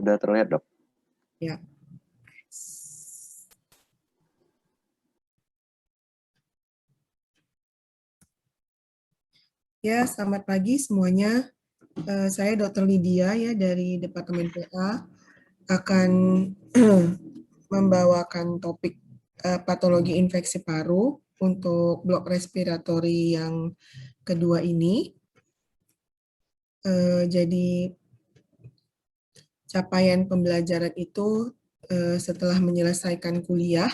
Sudah terlihat, Dok. Ya. Ya, selamat pagi semuanya. Saya Dr. Lydia ya dari Departemen PA akan membawakan topik patologi infeksi paru untuk blok respiratori yang kedua ini. Jadi capaian pembelajaran itu setelah menyelesaikan kuliah,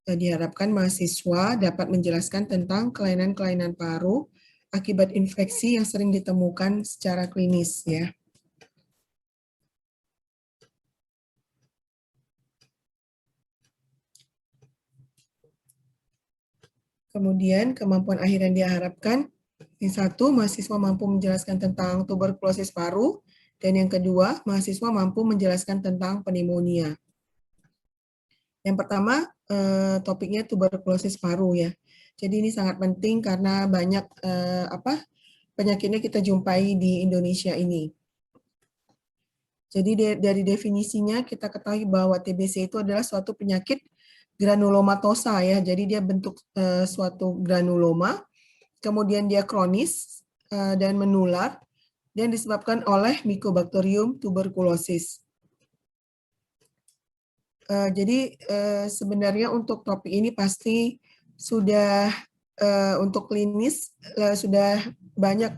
diharapkan mahasiswa dapat menjelaskan tentang kelainan-kelainan paru akibat infeksi yang sering ditemukan secara klinis ya. Kemudian kemampuan akhir yang diharapkan, yang satu, mahasiswa mampu menjelaskan tentang tuberkulosis paru, dan yang kedua, mahasiswa mampu menjelaskan tentang pneumonia. Yang pertama, topiknya tuberkulosis paru ya. Jadi ini sangat penting karena banyak penyakitnya kita jumpai di Indonesia ini. Jadi dari definisinya kita ketahui bahwa TBC itu adalah suatu penyakit granulomatosa ya. Jadi dia bentuk suatu granuloma, kemudian dia kronis dan menular dan disebabkan oleh Mycobacterium tuberculosis. Jadi sebenarnya untuk topik ini pasti sudah untuk klinis sudah banyak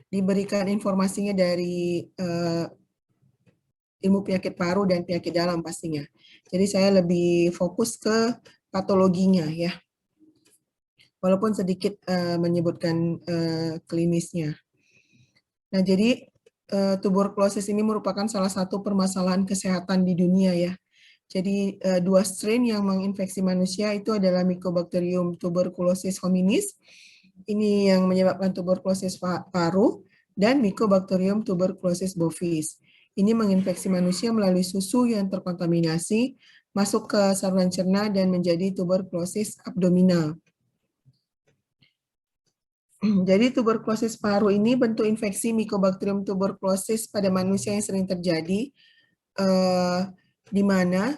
diberikan informasinya dari ilmu penyakit paru dan penyakit dalam pastinya. Jadi saya lebih fokus ke patologinya ya, walaupun sedikit menyebutkan klinisnya. Nah jadi tuberkulosis ini merupakan salah satu permasalahan kesehatan di dunia ya. Jadi dua strain yang menginfeksi manusia itu adalah Mycobacterium tuberculosis hominis, ini yang menyebabkan tuberkulosis paru, dan Mycobacterium tuberculosis bovis. Ini menginfeksi manusia melalui susu yang terkontaminasi, masuk ke saluran cerna dan menjadi tuberkulosis abdominal. Jadi tuberkulosis paru ini bentuk infeksi Mycobacterium tuberculosis pada manusia yang sering terjadi, di mana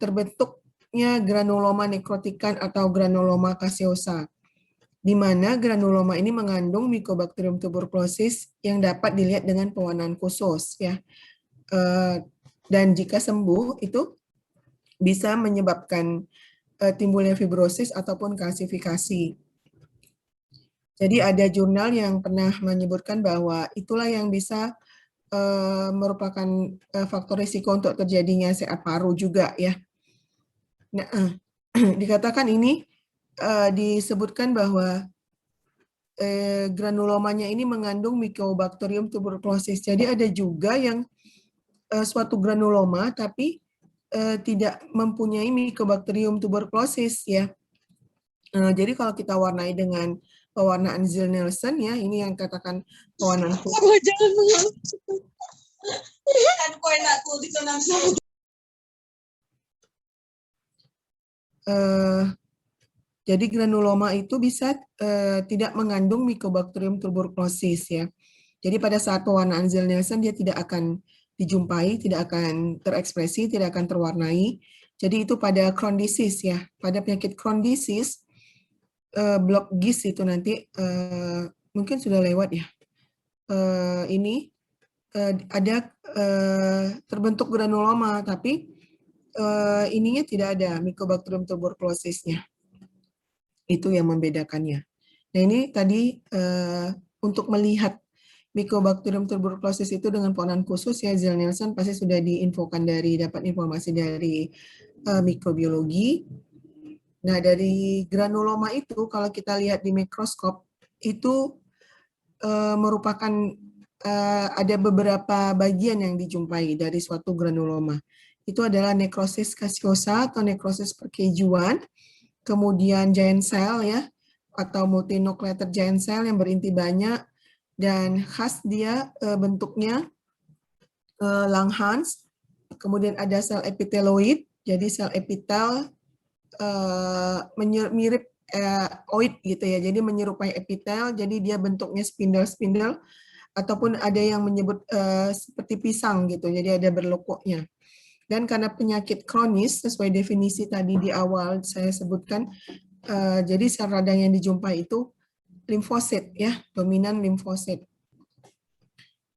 terbentuknya granuloma nekrotikan atau granuloma caseosa, di mana granuloma ini mengandung Mycobacterium tuberculosis yang dapat dilihat dengan pewarnaan khusus ya. Dan jika sembuh itu bisa menyebabkan timbulnya fibrosis ataupun kalsifikasi. Jadi ada jurnal yang pernah menyebutkan bahwa itulah yang bisa merupakan faktor risiko untuk terjadinya CA paru juga ya. Nah, dikatakan ini disebutkan bahwa granulomanya ini mengandung Mycobacterium tuberculosis. Jadi ada juga yang suatu granuloma tapi tidak mempunyai Mycobacterium tuberculosis ya. Jadi kalau kita warnai dengan pewarnaan Ziehl-Neelsen ya, ini yang katakan pewarnaan jadi granuloma itu bisa tidak mengandung Mycobacterium tuberculosis ya. Jadi pada saat pewarnaan Ziehl-Neelsen dia tidak akan dijumpai, tidak akan terekspresi, tidak akan terwarnai. Jadi itu pada Crohn disease ya, pada penyakit Crohn disease, blok GIS itu nanti mungkin sudah lewat ya. Ini ada terbentuk granuloma, tapi ininya tidak ada Mycobacterium tuberculosisnya. Itu yang membedakannya. Nah ini tadi untuk melihat Mycobacterium tuberculosis itu dengan pewarnaan khusus ya, Ziehl-Neelsen pasti sudah diinfokan dari, dapat informasi dari mikrobiologi. Nah dari granuloma itu kalau kita lihat di mikroskop itu merupakan ada beberapa bagian yang dijumpai dari suatu granuloma. Itu adalah nekrosis caseosa atau nekrosis perkejuan, kemudian giant cell ya, atau multinucleated giant cell yang berinti banyak, dan khas dia bentuknya Langhans. Kemudian ada sel epiteloid, jadi sel epitel mirip oid gitu ya, jadi menyerupai epitel, jadi dia bentuknya spindle-spindle ataupun ada yang menyebut seperti pisang gitu, jadi ada berlokoknya. Dan karena penyakit kronis, sesuai definisi tadi di awal saya sebutkan, jadi sel radang yang dijumpai itu limfosit ya, dominan limfosit.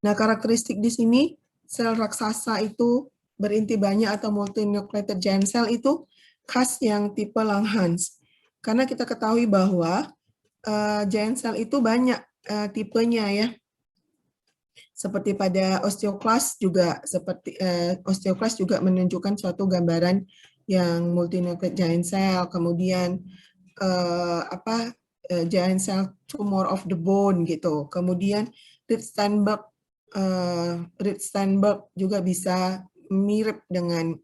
Nah, karakteristik di sini sel raksasa itu berinti banyak atau multinucleated giant cell itu khas yang tipe Langhans. Karena kita ketahui bahwa giant cell itu banyak tipenya ya. Seperti pada osteoclast juga menunjukkan suatu gambaran yang multinucleated giant cell, kemudian giant cell tumor of the bone gitu. Kemudian Rett-Steinberg juga bisa mirip dengan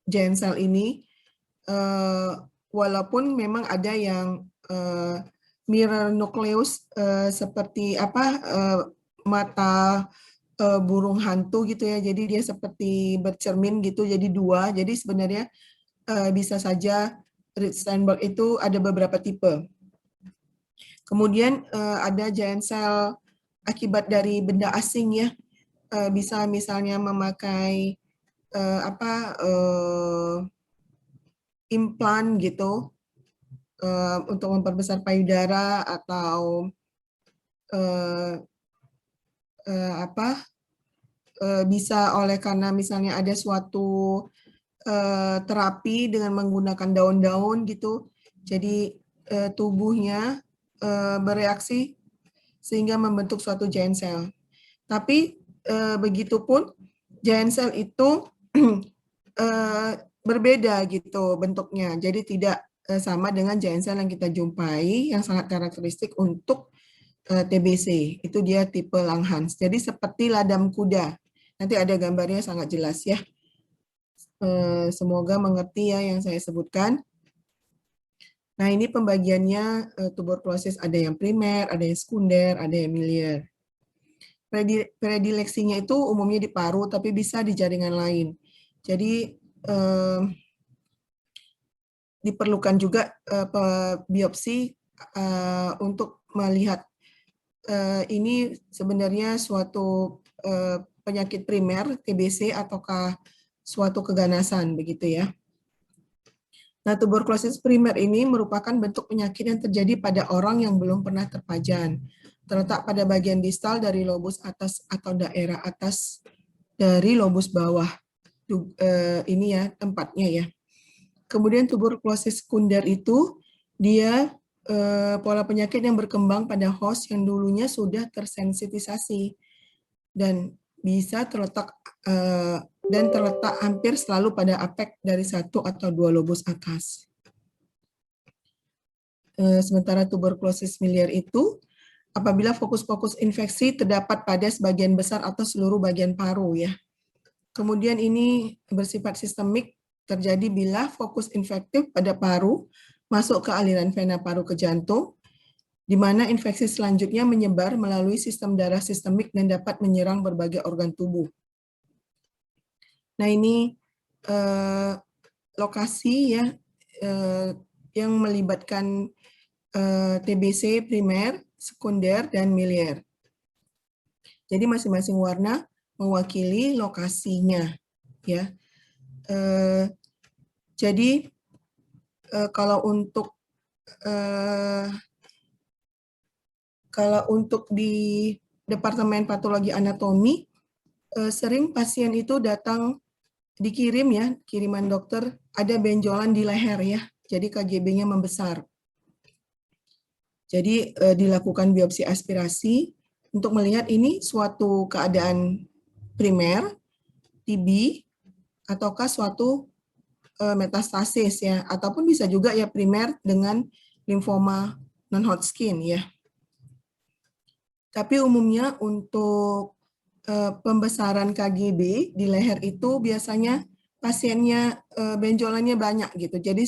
giant cell ini, walaupun memang ada yang mirror nucleus seperti mata burung hantu gitu ya. Jadi dia seperti bercermin gitu, jadi dua. Jadi sebenarnya bisa saja Rett-Steinberg itu ada beberapa tipe. Kemudian ada giant cell akibat dari benda asing ya, bisa misalnya memakai implan gitu untuk memperbesar payudara atau bisa karena misalnya ada suatu terapi dengan menggunakan daun-daun gitu, jadi tubuhnya bereaksi sehingga membentuk suatu giant cell. Tapi begitupun giant cell itu berbeda gitu bentuknya, jadi tidak sama dengan giant cell yang kita jumpai yang sangat karakteristik untuk TBC, itu dia tipe Langhans. Jadi seperti ladam kuda. Nanti ada gambarnya sangat jelas ya. Semoga mengerti ya yang saya sebutkan. Nah, ini pembagiannya tuberkulosis, ada yang primer, ada yang sekunder, ada yang miliar. Predileksinya itu umumnya di paru, tapi bisa di jaringan lain. Jadi diperlukan juga biopsi untuk melihat ini sebenarnya suatu penyakit primer TBC ataukah suatu keganasan begitu ya. Nah, tuberkulosis primer ini merupakan bentuk penyakit yang terjadi pada orang yang belum pernah terpajan, terletak pada bagian distal dari lobus atas atau daerah atas dari lobus bawah. Ini ya tempatnya ya. Kemudian tuberkulosis sekunder itu dia pola penyakit yang berkembang pada host yang dulunya sudah tersensitisasi dan bisa terletak hampir selalu pada apek dari satu atau dua lobus atas. Sementara tuberkulosis miliar itu apabila fokus-fokus infeksi terdapat pada sebagian besar atau seluruh bagian paru ya. Kemudian ini bersifat sistemik, terjadi bila fokus infektif pada paru masuk ke aliran vena paru ke jantung, di mana infeksi selanjutnya menyebar melalui sistem darah sistemik dan dapat menyerang berbagai organ tubuh. Nah, ini lokasi ya yang melibatkan TBC primer, sekunder, dan miliar. Jadi masing-masing warna mewakili lokasinya, ya. Jadi kalau untuk di Departemen Patologi Anatomi, sering pasien itu datang dikirim ya, kiriman dokter, ada benjolan di leher ya, jadi KGB-nya membesar. Jadi dilakukan biopsi aspirasi untuk melihat ini suatu keadaan primer, TB, ataukah suatu metastasis ya, ataupun bisa juga ya primer dengan limfoma non-Hodgkin ya. Tapi umumnya untuk pembesaran KGB di leher itu biasanya pasiennya benjolannya banyak gitu, jadi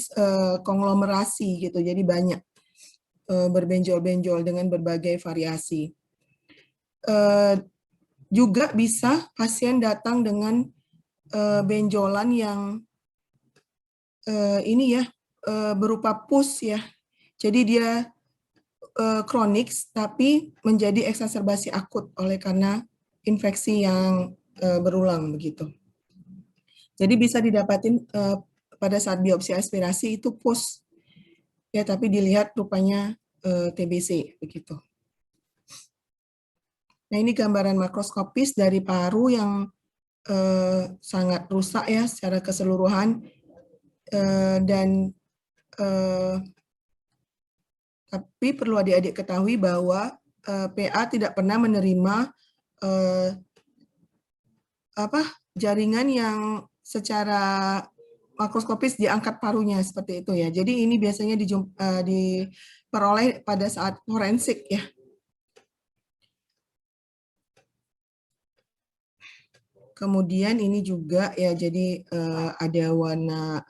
konglomerasi gitu, jadi banyak berbenjol-benjol dengan berbagai variasi. Juga bisa pasien datang dengan benjolan yang ini ya berupa pus ya. Jadi dia kronik tapi menjadi eksaserbasi akut oleh karena infeksi yang berulang begitu. Jadi bisa didapatin pada saat biopsi aspirasi itu pus ya, tapi dilihat rupanya TBC begitu. Nah, ini gambaran makroskopis dari paru yang sangat rusak ya secara keseluruhan, dan tapi perlu adik-adik ketahui bahwa PA tidak pernah menerima jaringan yang secara makroskopis diangkat parunya seperti itu ya. Jadi ini biasanya diperoleh pada saat forensik ya. Kemudian ini juga ya, jadi ada warna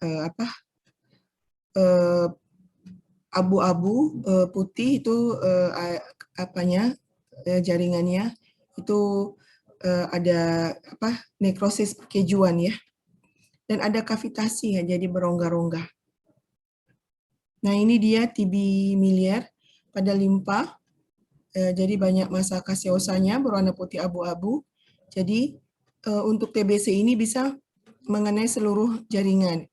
abu-abu putih itu jaringannya itu ada nekrosis kejuan ya, dan ada kavitasi ya, jadi berongga-rongga. Nah, ini dia TB miliar pada limpa, jadi banyak massa caseosanya berwarna putih abu-abu. Jadi untuk TBC ini bisa mengenai seluruh jaringan.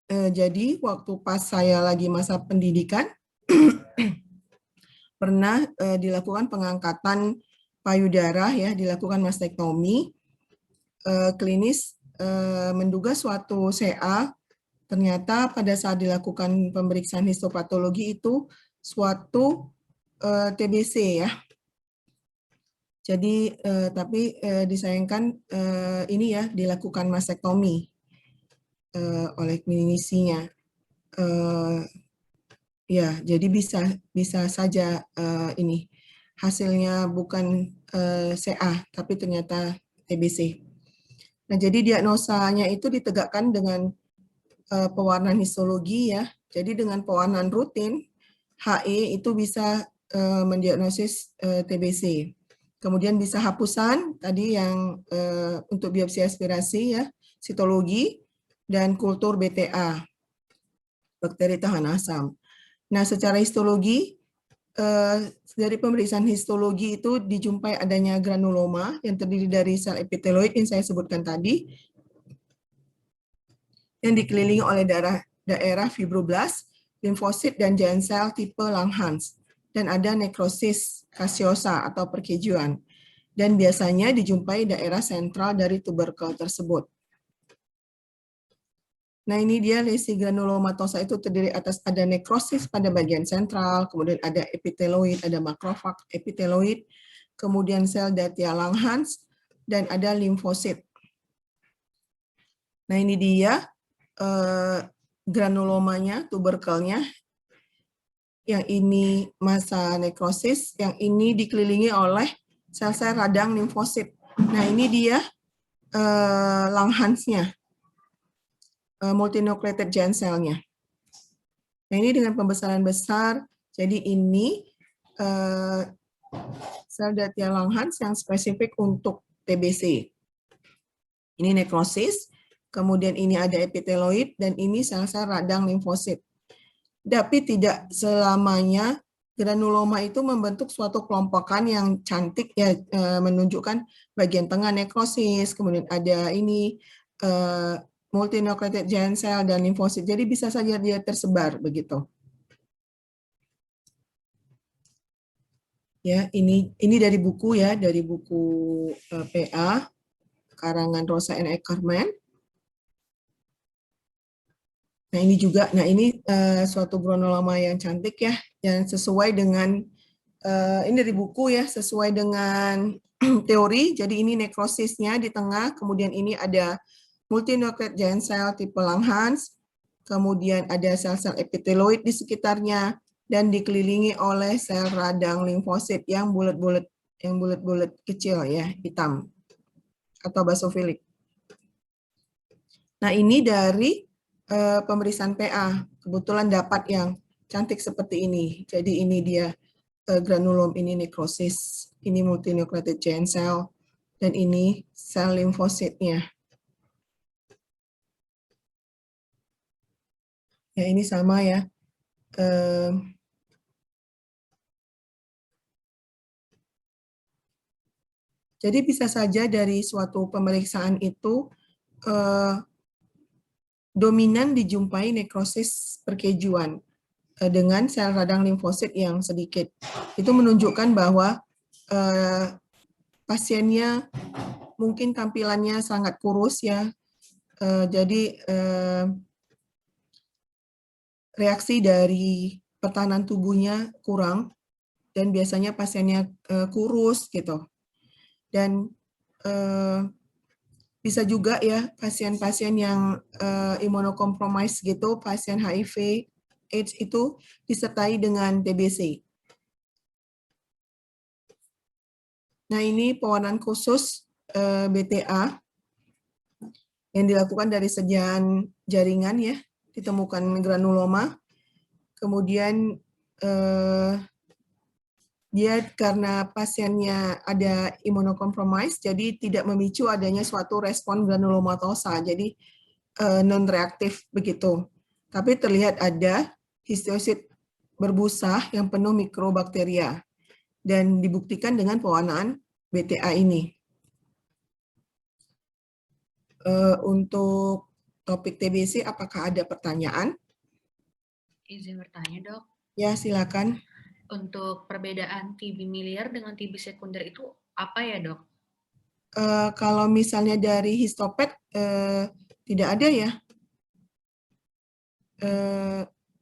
Jadi waktu pas saya lagi masa pendidikan pernah dilakukan pengangkatan payudara ya, dilakukan mastektomi klinis, menduga suatu CA, ternyata pada saat dilakukan pemeriksaan histopatologi itu suatu TBC ya. Jadi tapi disayangkan ini ya dilakukan mastektomi oleh klinisinya. Ya, jadi bisa saja ini hasilnya bukan CA, tapi ternyata TBC. Nah, jadi diagnosanya itu ditegakkan dengan pewarnaan histologi ya. Jadi dengan pewarnaan rutin, HE itu bisa mendiagnosis TBC. Kemudian bisa hapusan tadi yang untuk biopsi aspirasi ya, sitologi dan kultur BTA, bakteri tahan asam. Nah, secara histologi, dari pemeriksaan histologi itu dijumpai adanya granuloma yang terdiri dari sel epiteloid yang saya sebutkan tadi, yang dikelilingi oleh daerah fibroblast, limfosit, dan giant cell tipe Langhans. Dan ada nekrosis caseosa atau perkejuan. Dan biasanya dijumpai daerah sentral dari tuberkel tersebut. Nah, ini dia lesi granulomatosa itu terdiri atas ada nekrosis pada bagian sentral, kemudian ada epiteloid, ada makrofag epiteloid, kemudian sel Datia Langhans, dan ada limfosit. Nah, ini dia granulomanya, tuberkelnya. Yang ini massa nekrosis, yang ini dikelilingi oleh sel-sel radang limfosit. Nah, ini dia Langhans-nya, multinucleated giant cell-nya. Nah, ini dengan pembesaran besar, jadi ini sel Datia Langhans yang spesifik untuk TBC. Ini nekrosis, kemudian ini ada epiteloid, dan ini sel-sel radang limfosit. Tapi tidak selamanya granuloma itu membentuk suatu kelompokan yang cantik ya, menunjukkan bagian tengah nekrosis, kemudian ada ini multinucleated giant cell dan limfosit. Jadi bisa saja dia tersebar begitu. Ya, ini dari buku ya, dari buku PA karangan Rosa and Eckermann. Nah, ini juga, ini suatu granuloma yang cantik ya, yang sesuai dengan ini dari buku ya, sesuai dengan teori. Jadi ini nekrosisnya di tengah, kemudian ini ada multinucleated giant cell tipe Langhans, kemudian ada sel-sel epiteloid di sekitarnya, dan dikelilingi oleh sel radang limfosit yang bulat-bulat kecil ya, hitam atau basofilik. Nah, ini dari pemeriksaan PA, kebetulan dapat yang cantik seperti ini. Jadi ini dia granulom, ini nekrosis, ini multinucleated giant cell, dan ini sel limfositnya. Ya, ini sama ya. Jadi bisa saja dari suatu pemeriksaan itu dominan dijumpai nekrosis perkejuan dengan sel radang limfosit yang sedikit. Itu menunjukkan bahwa pasiennya mungkin tampilannya sangat kurus ya. Jadi reaksi dari pertahanan tubuhnya kurang dan biasanya pasiennya kurus gitu. Dan bisa juga ya pasien-pasien yang imunokompromis gitu, pasien HIV, AIDS itu disertai dengan TBC. Nah ini pewarnaan khusus BTA yang dilakukan dari sekian jaringan ya, ditemukan granuloma. Kemudian dia karena pasiennya ada imunokompromis, jadi tidak memicu adanya suatu respon granulomatosa, jadi non-reaktif begitu. Tapi terlihat ada histiosit berbusa yang penuh mikrobakteria dan dibuktikan dengan pewarnaan BTA ini. Untuk topik TBC, apakah ada pertanyaan? Izin bertanya, Dok. Ya, silakan. Untuk perbedaan TB miliar dengan TB sekunder itu apa ya, Dok? Kalau misalnya dari histopet, tidak ada ya.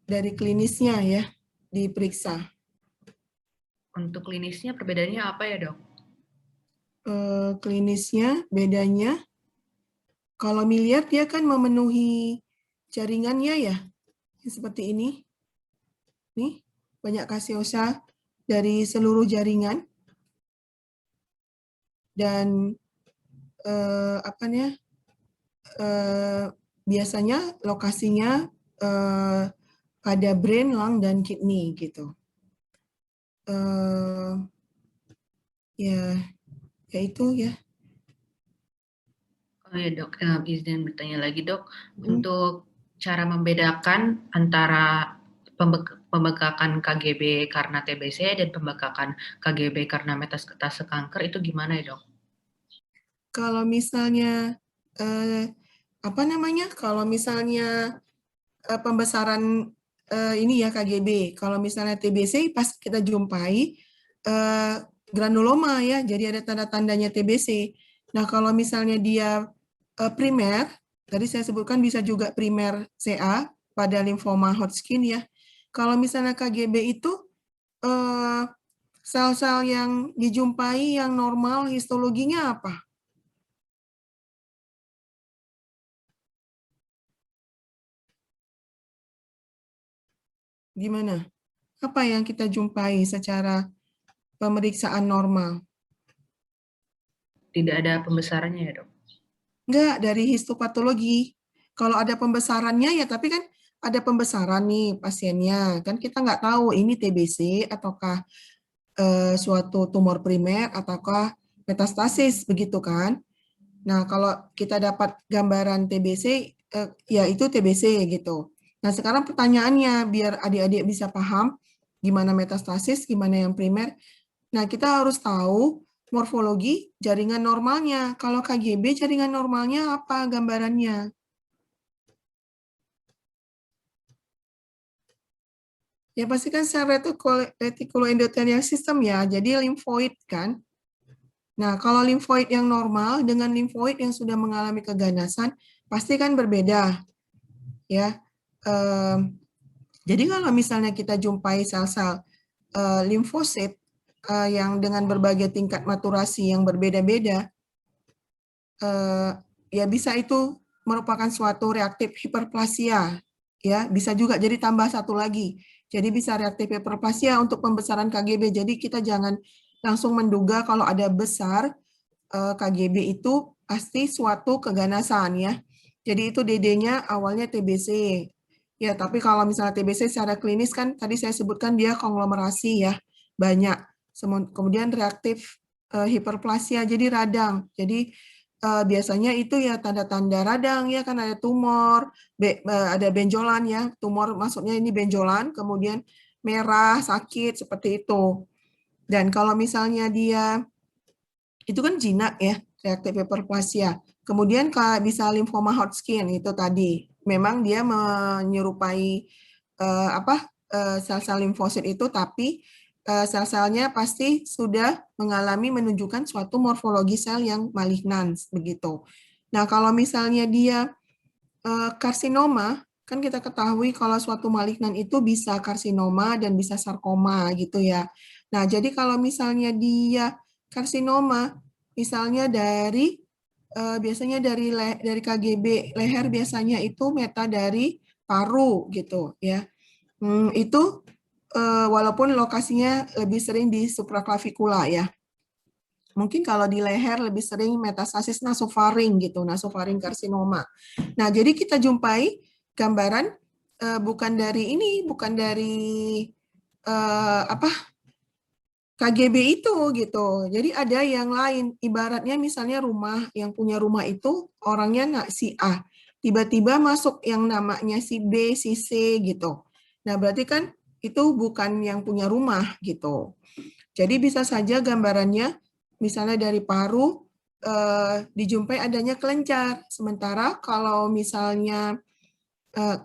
Dari klinisnya ya, diperiksa. Untuk klinisnya perbedaannya apa ya, Dok? Klinisnya bedanya, kalau miliar dia kan memenuhi jaringannya ya, seperti ini. Nih, banyak kasiosa dari seluruh jaringan. Dan biasanya lokasinya pada brain, lung, dan kidney gitu. Ya itu ya. Oh ya, Dok, izin bertanya lagi, Dok. Untuk cara membedakan antara pembengkakan KGB karena TBC dan pembengkakan KGB karena metastase kanker itu gimana ya, Dok? Kalau misalnya kalau misalnya pembesaran ini ya KGB, kalau misalnya TBC pas kita jumpai granuloma ya, jadi ada tanda-tandanya TBC. Nah kalau misalnya dia primer, tadi saya sebutkan bisa juga primer CA pada limfoma Hodgkin ya. Kalau misalnya KGB itu sel-sel yang dijumpai yang normal histologinya apa? Gimana? Apa yang kita jumpai secara pemeriksaan normal? Tidak ada pembesarannya ya, Dok? Enggak, dari histopatologi. Kalau ada pembesarannya ya, tapi kan ada pembesaran nih pasiennya. Kan kita nggak tahu ini TBC ataukah suatu tumor primer ataukah metastasis, begitu kan. Nah, kalau kita dapat gambaran TBC, ya itu TBC gitu. Nah, sekarang pertanyaannya, biar adik-adik bisa paham gimana metastasis, gimana yang primer. Nah, kita harus tahu morfologi jaringan normalnya. Kalau KGB jaringan normalnya apa gambarannya? Ya pasti kan sel retikuloendotelial system ya, jadi limfoid kan. Nah, kalau limfoid yang normal dengan limfoid yang sudah mengalami keganasan, pasti kan berbeda. Ya, jadi kalau misalnya kita jumpai sel-sel limfosit yang dengan berbagai tingkat maturasi yang berbeda-beda, ya bisa itu merupakan suatu reaktif hiperplasia. Ya, bisa juga jadi tambah satu lagi. Jadi bisa reaktif hiperplasia untuk pembesaran KGB. Jadi kita jangan langsung menduga kalau ada besar KGB itu pasti suatu keganasan ya. Jadi itu DD-nya awalnya TBC. Ya, tapi kalau misalnya TBC secara klinis kan tadi saya sebutkan dia konglomerasi ya, banyak. Kemudian reaktif hiperplasia jadi radang. Jadi biasanya itu ya tanda-tanda radang ya kan ada tumor, ada benjolan ya, tumor maksudnya ini benjolan, kemudian merah, sakit seperti itu. Dan kalau misalnya dia itu kan jinak ya, reaktif hiperplasia. Kemudian bisa limfoma Hodgkin itu tadi. Memang dia menyerupai sel-sel limfosit itu, tapi sel-selnya pasti sudah menunjukkan suatu morfologi sel yang malignan begitu. Nah, kalau misalnya dia karsinoma, kan kita ketahui kalau suatu malignan itu bisa karsinoma dan bisa sarkoma gitu ya. Nah, jadi kalau misalnya dia karsinoma, misalnya biasanya dari KGB leher biasanya itu meta dari paru gitu ya. Itu walaupun lokasinya lebih sering di supraklavikula ya. Mungkin kalau di leher lebih sering metastasis nasofaring gitu, nasofaring karsinoma. Nah, jadi kita jumpai gambaran bukan dari KGB itu gitu. Jadi ada yang lain. Ibaratnya misalnya yang punya rumah itu orangnya si A, tiba-tiba masuk yang namanya si B, si C gitu. Nah, berarti kan itu bukan yang punya rumah gitu. Jadi bisa saja gambarannya misalnya dari paru dijumpai adanya kelenjar. Sementara kalau misalnya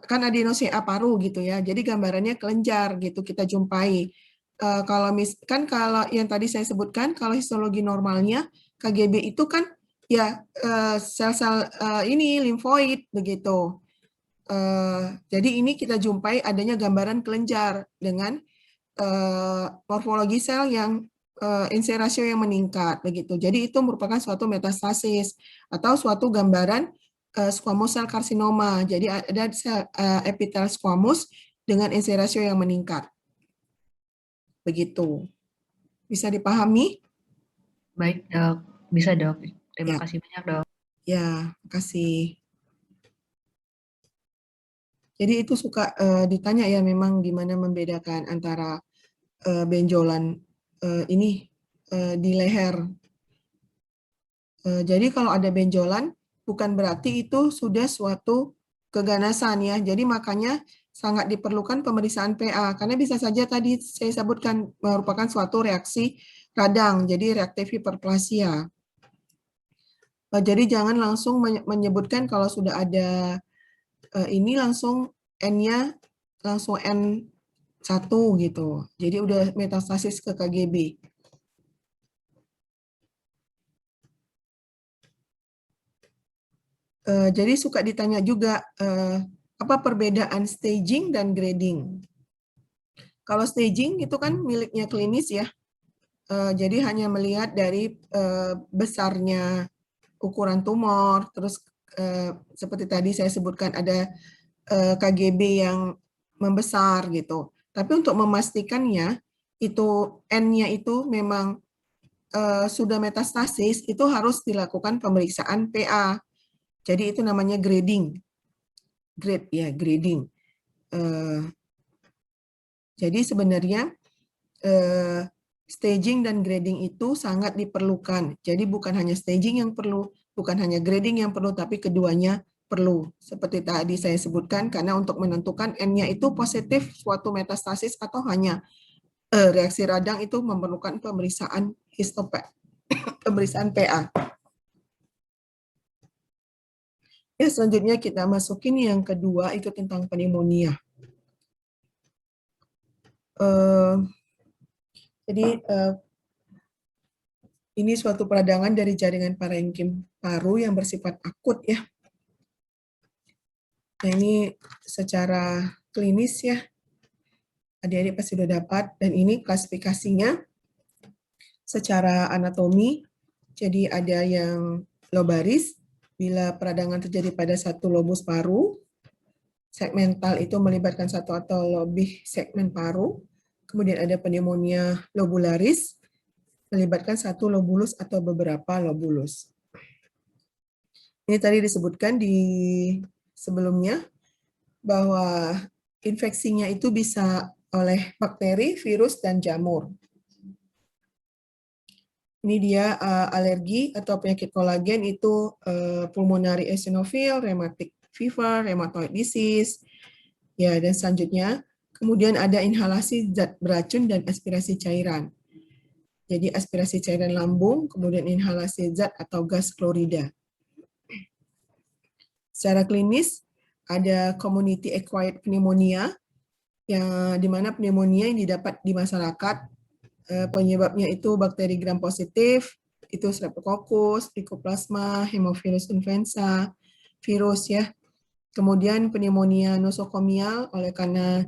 kan adenosea paru gitu ya. Jadi gambarannya kelenjar gitu kita jumpai. Kalau yang tadi saya sebutkan kalau histologi normalnya KGB itu kan ya sel-sel ini limfoid begitu. Jadi ini kita jumpai adanya gambaran kelenjar dengan morfologi sel yang NC ratio yang meningkat begitu. Jadi itu merupakan suatu metastasis atau suatu gambaran squamous cell carcinoma. Jadi ada epitel squamous dengan NC ratio yang meningkat. Begitu. Bisa dipahami? Baik, Dok. Bisa, Dok. Terima Ya, kasih banyak, Dok. ya, kasih. Jadi itu suka ditanya ya memang gimana membedakan antara benjolan ini di leher. Jadi kalau ada benjolan bukan berarti itu sudah suatu keganasan ya. Jadi makanya sangat diperlukan pemeriksaan PA karena bisa saja tadi saya sebutkan merupakan suatu reaksi radang, jadi reaktif hiperplasia. Jadi jangan langsung menyebutkan kalau sudah ada ini langsung N-nya langsung N1 gitu. Jadi udah metastasis ke KGB. Jadi suka ditanya juga apa perbedaan staging dan grading. Kalau staging itu kan miliknya klinis ya, jadi hanya melihat dari besarnya ukuran tumor, terus seperti tadi saya sebutkan ada KGB yang membesar gitu. Tapi untuk memastikannya itu N-nya itu memang sudah metastasis, itu harus dilakukan pemeriksaan PA. Jadi itu namanya grading. Grade ya, grading. Jadi sebenarnya staging dan grading itu sangat diperlukan. Jadi bukan hanya staging yang perlu, bukan hanya grading yang perlu, tapi keduanya perlu. Seperti tadi saya sebutkan, karena untuk menentukan N-nya itu positif suatu metastasis atau hanya reaksi radang itu memerlukan pemeriksaan pemeriksaan PA. Ya, selanjutnya kita masukin yang kedua, itu tentang pneumonia. Jadi ini suatu peradangan dari jaringan parenkim paru yang bersifat akut ya. Nah, ini secara klinis ya, adik-adik pasti sudah dapat, dan ini klasifikasinya secara anatomi. Jadi ada yang lobaris, bila peradangan terjadi pada satu lobus paru. Segmental itu melibatkan satu atau lebih segmen paru. Kemudian ada pneumonia lobularis, melibatkan satu lobulus atau beberapa lobulus. Ini tadi disebutkan di sebelumnya, bahwa infeksinya itu bisa oleh bakteri, virus, dan jamur. Ini dia alergi atau penyakit kolagen itu pulmonary eosinophil, rheumatic fever, rheumatoid disease, ya, dan selanjutnya kemudian ada inhalasi zat beracun dan aspirasi cairan. Jadi aspirasi cairan lambung, kemudian inhalasi zat atau gas klorida. Secara klinis, ada community acquired pneumonia, yang dimana pneumonia yang didapat di masyarakat, penyebabnya itu bakteri gram positif, itu Streptococcus, Mycoplasma, Haemophilus influenza, virus ya. Kemudian pneumonia nosokomial oleh karena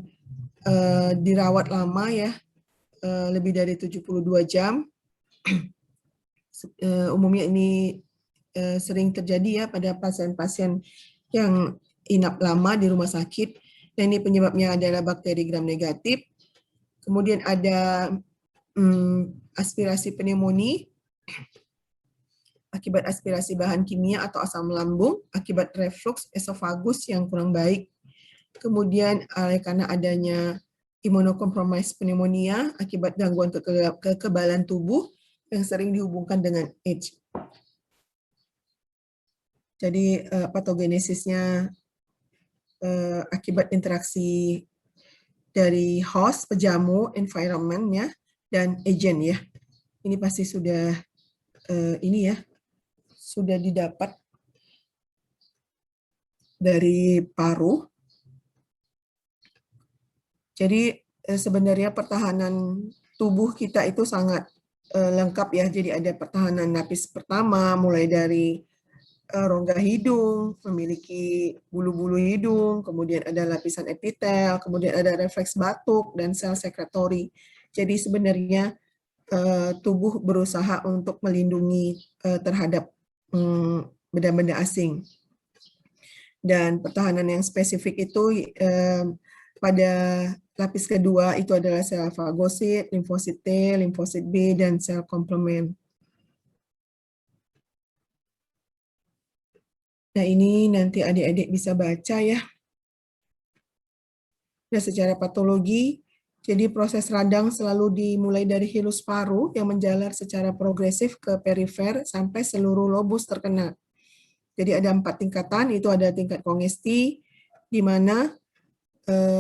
dirawat lama ya, lebih dari 72 jam. Umumnya ini sering terjadi ya pada pasien-pasien yang inap lama di rumah sakit. Dan ini penyebabnya adalah bakteri gram negatif. Kemudian ada aspirasi pneumonia akibat aspirasi bahan kimia atau asam lambung, akibat reflux esofagus yang kurang baik. Kemudian karena adanya imunocompromised pneumonia akibat gangguan kekebalan tubuh yang sering dihubungkan dengan AIDS. Jadi patogenesisnya akibat interaksi dari host, pejamu, environment-nya, dan agent ya. Ini pasti sudah ini ya, sudah didapat dari paru. Jadi sebenarnya pertahanan tubuh kita itu sangat lengkap ya. Jadi ada pertahanan lapis pertama, mulai dari rongga hidung, memiliki bulu-bulu hidung, kemudian ada lapisan epitel, kemudian ada refleks batuk, dan sel sekretori. Jadi sebenarnya tubuh berusaha untuk melindungi terhadap benda-benda asing. Dan pertahanan yang spesifik itu pada lapis kedua itu adalah sel fagosit, limfosit T, limfosit B, dan sel komplement. Nah, ini nanti adik-adik bisa baca ya. Nah, secara patologi, jadi proses radang selalu dimulai dari hilus paru yang menjalar secara progresif ke perifer sampai seluruh lobus terkena. Jadi ada 4 tingkatan, itu ada tingkat kongesti, di mana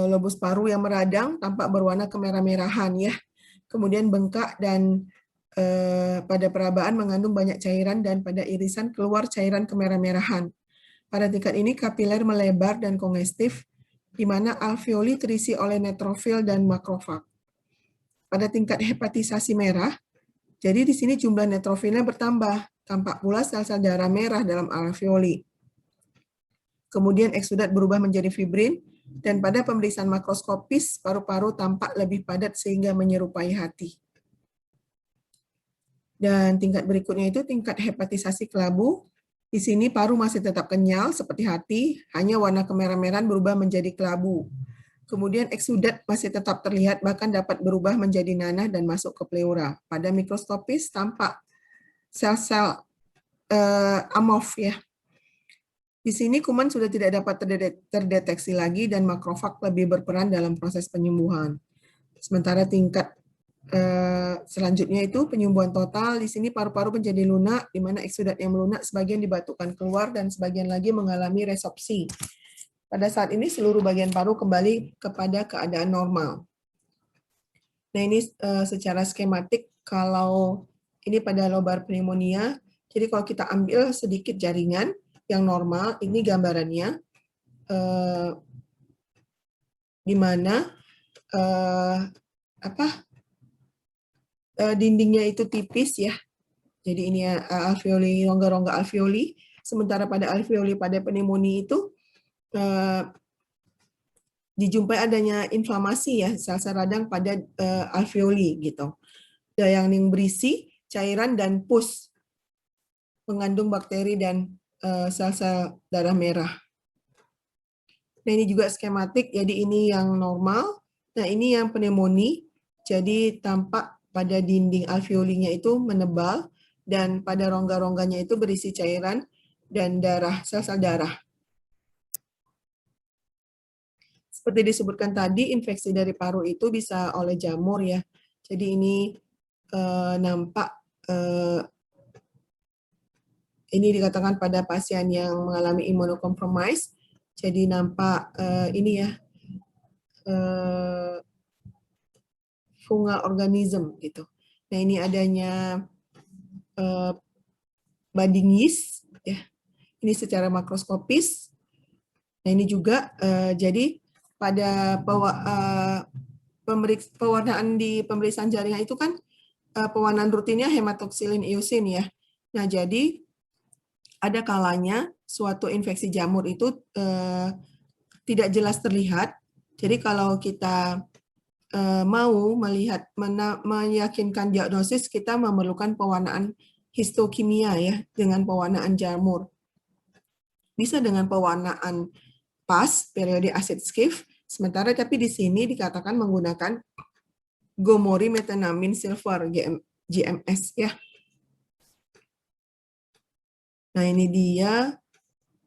lobus paru yang meradang tampak berwarna kemerah-merahan ya. Kemudian bengkak dan pada perabaan mengandung banyak cairan dan pada irisan keluar cairan kemerah-merahan. Pada tingkat ini kapiler melebar dan kongestif, di mana alveoli terisi oleh neutrofil dan makrofag. Pada tingkat hepatisasi merah, jadi di sini jumlah neutrofilnya bertambah, tampak pula sel-sel darah merah dalam alveoli. Kemudian eksudat berubah menjadi fibrin, dan pada pemeriksaan makroskopis, paru-paru tampak lebih padat sehingga menyerupai hati. Dan tingkat berikutnya itu tingkat hepatisasi kelabu. Di sini paru masih tetap kenyal seperti hati, hanya warna kemerah-merahan berubah menjadi kelabu. Kemudian eksudat masih tetap terlihat, bahkan dapat berubah menjadi nanah dan masuk ke pleura. Pada mikroskopis tampak sel-sel amorf ya. Di sini kuman sudah tidak dapat terdeteksi lagi dan makrofag lebih berperan dalam proses penyembuhan. Sementara tingkat selanjutnya itu penyembuhan total. Di sini paru-paru menjadi lunak, di mana eksudat yang melunak sebagian dibatukan keluar dan sebagian lagi mengalami resopsi. Pada saat ini seluruh bagian paru kembali kepada keadaan normal. Nah, ini secara skematik kalau ini pada lobar pneumonia. Jadi kalau kita ambil sedikit jaringan yang normal, ini gambarannya di mana dindingnya itu tipis ya. Jadi ini alveoli, rongga-rongga alveoli. Sementara pada alveoli pada pneumonia itu dijumpai adanya inflamasi ya, sel-sel radang pada alveoli gitu. Yang berisi cairan dan pus mengandung bakteri dan sel-sel darah merah. Nah, ini juga skematik, jadi ini yang normal. Nah, ini yang pneumonia. Jadi tampak pada dinding alveolinya itu menebal, dan pada rongga-rongganya itu berisi cairan dan darah, sel-sel darah. Seperti disebutkan tadi, infeksi dari paru itu bisa oleh jamur ya. Jadi ini nampak, ini dikatakan pada pasien yang mengalami immunocompromised. Jadi nampak ini ya, fungal organism gitu. Nah, ini adanya budding yeast, ya. Ini secara makroskopis. Nah, ini juga jadi pada pewarnaan di pemeriksaan jaringan itu kan pewarnaan rutinnya hematoksilin iosin ya. Nah, jadi ada kalanya suatu infeksi jamur itu tidak jelas terlihat. Jadi kalau kita mau melihat meyakinkan diagnosis, kita memerlukan pewarnaan histokimia ya dengan pewarnaan jamur. Bisa dengan pewarnaan PAS, periode acid Schiff, sementara tapi di sini dikatakan menggunakan gomori metanamin silver GMS ya. Nah, ini dia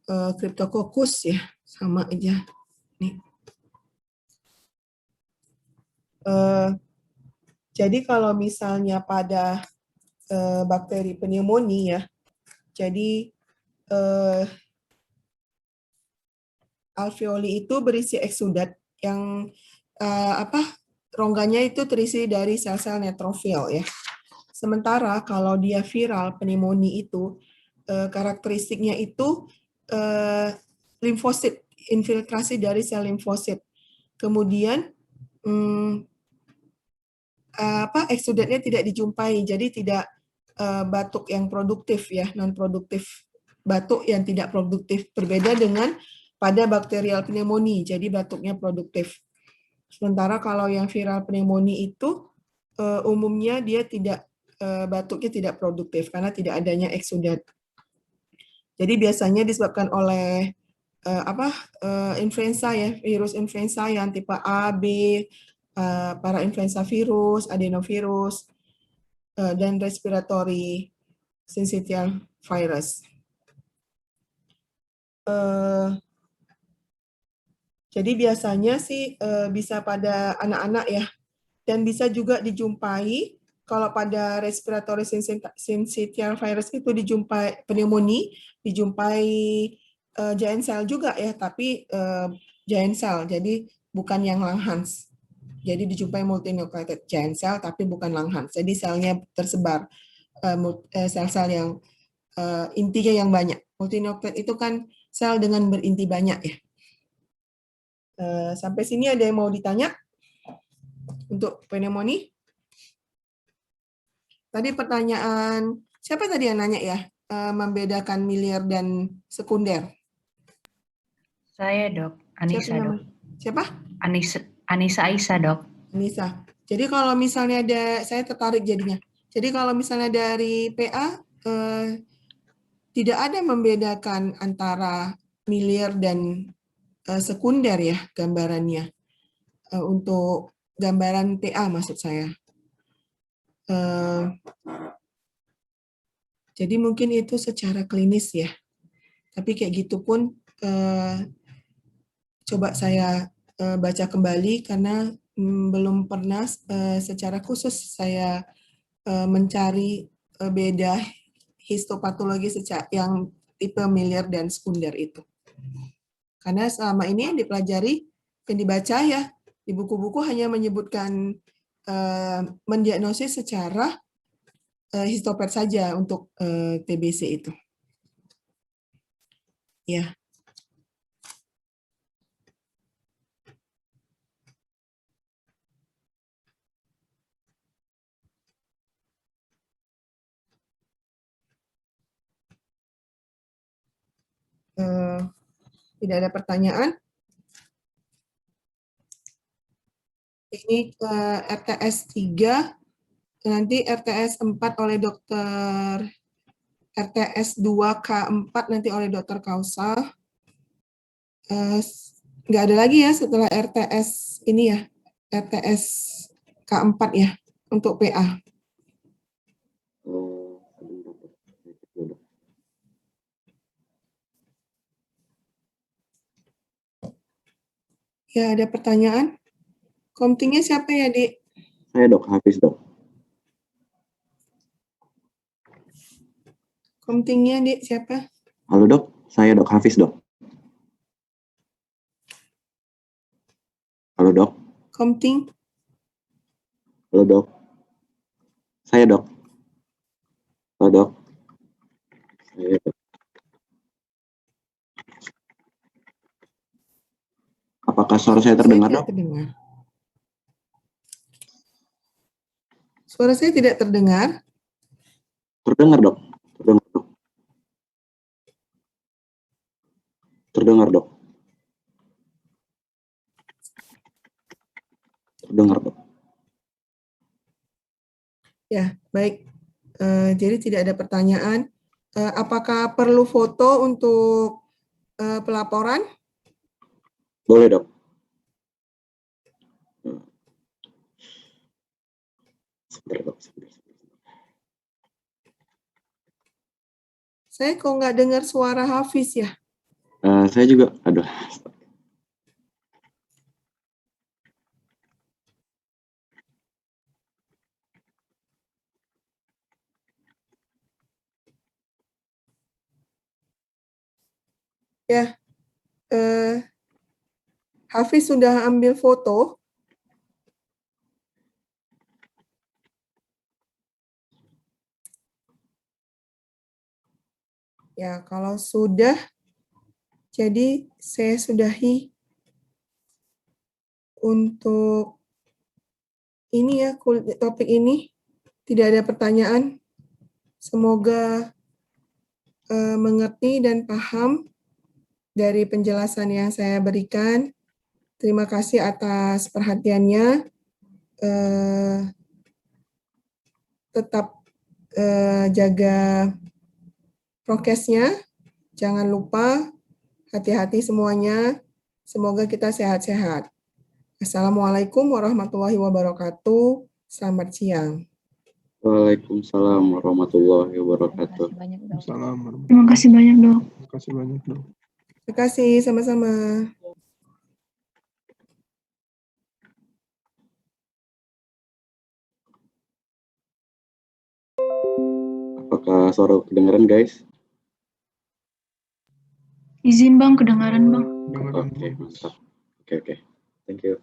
Cryptococcus ya, sama aja nih. Jadi kalau misalnya pada bakteri pneumonia ya, jadi alveoli itu berisi eksudat yang rongganya itu terisi dari sel-sel neutrofil ya. Sementara kalau dia viral pneumonia itu karakteristiknya itu limfosit, infiltrasi dari sel limfosit. Kemudian eksudatnya tidak dijumpai, jadi tidak batuk yang produktif ya, non produktif, batuk yang tidak produktif, berbeda dengan pada bakterial pneumonia, jadi batuknya produktif. Sementara kalau yang viral pneumonia itu umumnya dia tidak batuknya tidak produktif karena tidak adanya eksudat. Jadi biasanya disebabkan oleh influenza ya, virus influenza yang tipe A, B, para influenza virus, adenovirus, dan respiratory syncytial virus. Jadi biasanya sih bisa pada anak-anak ya, dan bisa juga dijumpai kalau pada respiratory syncytial virus itu dijumpai pneumonia, dijumpai giant cell juga ya, tapi giant cell, jadi bukan yang Langhans. Jadi dijumpai multinucleated giant cell, tapi bukan Langhans. Jadi selnya tersebar, sel-sel yang intinya yang banyak. Multinucleated itu kan sel dengan berinti banyak ya. Sampai sini ada yang mau ditanya untuk pneumonia? Tadi pertanyaan, siapa tadi yang nanya ya? Membedakan miliar dan sekunder. Saya, Dok. Anissa, Siapa Dok. Siapa? Anissa Aisyah, Dok. Anissa. Jadi kalau misalnya saya tertarik jadinya. Jadi kalau misalnya dari PA, tidak ada membedakan antara miliar dan sekunder ya gambarannya. Untuk gambaran PA maksud saya. Jadi mungkin itu secara klinis ya. Tapi kayak gitu pun coba saya baca kembali karena belum pernah secara khusus saya mencari beda histopatologi yang tipe miliar dan sekunder itu. Karena selama ini yang dipelajari, yang dibaca ya, di buku-buku hanya menyebutkan mendiagnosis secara histopet saja untuk TBC itu. Ya. Tidak ada pertanyaan. Ini RTS 3, nanti RTS 4 oleh dokter, RTS 2K4 nanti oleh dokter Kausa. Nggak ada lagi ya setelah RTS ini ya, RTS K4 ya, untuk PA. Ya, ada pertanyaan? Komtingnya siapa ya, Dik? Saya Dok Hafiz, Dok. Komtingnya, Dik, siapa? Halo Dok, saya Dok Hafiz, Dok. Halo Dok. Komting? Halo Dok. Saya dok. Halo dok. Saya dok. Apakah suara saya terdengar tidak dok? terdengar. Suara saya tidak terdengar. Terdengar dok. Terdengar dok. Terdengar dok. Terdengar dok. Ya, baik. Jadi tidak ada pertanyaan. Apakah perlu foto untuk pelaporan? Boleh dok. Sebentar dok. Sebentar. Saya kok nggak dengar suara Hafiz ya? Saya juga. Aduh. Ya, Hafiz sudah ambil foto. Ya, kalau sudah, jadi saya sudahi untuk ini ya, topik ini. Tidak ada pertanyaan. Semoga mengerti dan paham dari penjelasan yang saya berikan. Terima kasih atas perhatiannya. Tetap jaga prokesnya. Jangan lupa, hati-hati semuanya. Semoga kita sehat-sehat. Assalamualaikum warahmatullahi wabarakatuh. Selamat siang. Waalaikumsalam warahmatullahi wabarakatuh. Terima kasih banyak dok. Terima kasih banyak dok. Terima kasih, sama-sama. Apakah suara kedengaran guys? Izin bang, kedengaran bang. Dengaran Oke, bagus. mantap. Oke. Thank you.